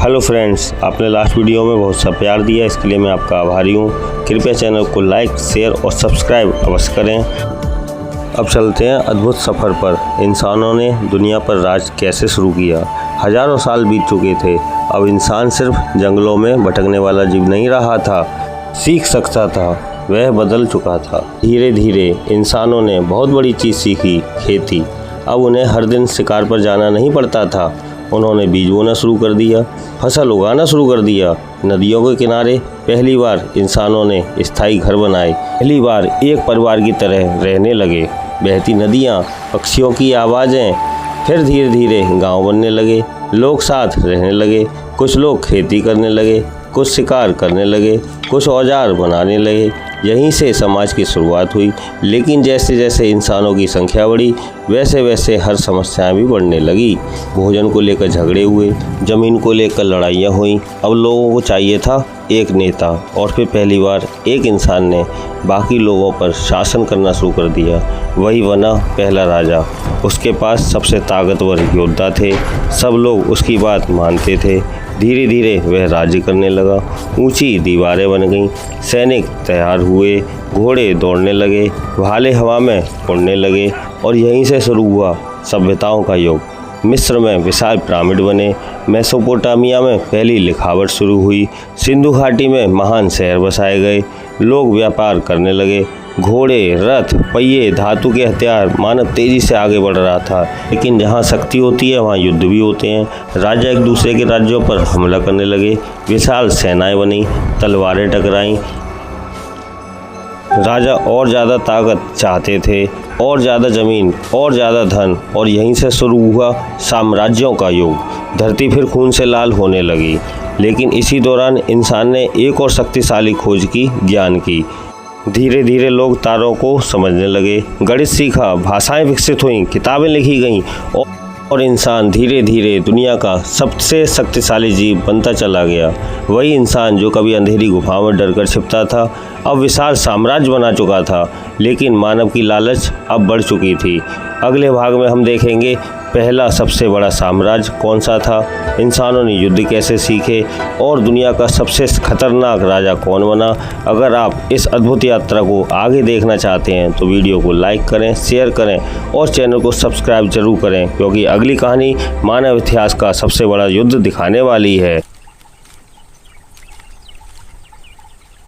Hello friends, आपने last video में बहुत सा प्यार दिया, इसके लिए मैं आपका आभारी हूँ। कृपया चैनल को लाइक, शेयर और सब्सक्राइब अवश्य करें। अब चलते हैं अद्भुत सफ़र पर। इंसानों ने दुनिया पर राज कैसे शुरू किया। हज़ारों साल बीत चुके थे। अब इंसान सिर्फ जंगलों में भटकने वाला जीव नहीं रहा था, सीख सकता था, वह बदल चुका था। धीरे धीरे इंसानों ने बहुत बड़ी चीज़ सीखी, खेती। अब उन्हें हर दिन शिकार पर जाना नहीं पड़ता था। उन्होंने बीज बोना शुरू कर दिया, फसल उगाना शुरू कर दिया। नदियों के किनारे पहली बार इंसानों ने स्थायी घर बनाए। पहली बार एक परिवार की तरह रहने लगे। बहती नदियाँ, पक्षियों की आवाज़ें, फिर धीरे धीरे गांव बनने लगे। लोग साथ रहने लगे। कुछ लोग खेती करने लगे, कुछ शिकार करने लगे, कुछ औजार बनाने लगे। यहीं से समाज की शुरुआत हुई। लेकिन जैसे जैसे इंसानों की संख्या बढ़ी, वैसे वैसे हर समस्याएं भी बढ़ने लगी। भोजन को लेकर झगड़े हुए, ज़मीन को लेकर लड़ाइयाँ हुई। अब लोगों को चाहिए था एक नेता, और फिर पहली बार एक इंसान ने बाकी लोगों पर शासन करना शुरू कर दिया। वही बना पहला राजा। उसके पास सबसे ताकतवर योद्धा थे। सब लोग उसकी बात मानते थे। धीरे धीरे वह राज्य करने लगा। ऊंची दीवारें बन गईं, सैनिक तैयार हुए, घोड़े दौड़ने लगे, भाले हवा में उड़ने लगे। और यहीं से शुरू हुआ सभ्यताओं का युग। मिस्र में विशाल पिरामिड बने, मेसोपोटामिया में पहली लिखावट शुरू हुई, सिंधु घाटी में महान शहर बसाए गए। लोग व्यापार करने लगे। घोड़े, रथ, पहिए, धातु के हथियार, मानव तेजी से आगे बढ़ रहा था। लेकिन जहाँ शक्ति होती है वहाँ युद्ध भी होते हैं। राजा एक दूसरे के राज्यों पर हमला करने लगे। विशाल सेनाएं बनी, तलवारें टकराईं। राजा और ज़्यादा ताकत चाहते थे, और ज़्यादा ज़मीन, और ज़्यादा धन। और यहीं से शुरू हुआ साम्राज्यों का युग। धरती फिर खून से लाल होने लगी। लेकिन इसी दौरान इंसान ने एक और शक्तिशाली खोज की, ज्ञान की। धीरे धीरे लोग तारों को समझने लगे, गणित सीखा, भाषाएं विकसित हुईं, किताबें लिखी गईं, और इंसान धीरे धीरे दुनिया का सबसे शक्तिशाली जीव बनता चला गया। वही इंसान जो कभी अंधेरी गुफा में डरकर छिपता था, अब विशाल साम्राज्य बना चुका था। लेकिन मानव की लालच अब बढ़ चुकी थी। अगले भाग में हम देखेंगे पहला सबसे बड़ा साम्राज्य कौन सा था, इंसानों ने युद्ध कैसे सीखे, और दुनिया का सबसे खतरनाक राजा कौन बना। अगर आप इस अद्भुत यात्रा को आगे देखना चाहते हैं तो वीडियो को लाइक करें, शेयर करें और चैनल को सब्सक्राइब जरूर करें, क्योंकि अगली कहानी मानव इतिहास का सबसे बड़ा युद्ध दिखाने वाली है।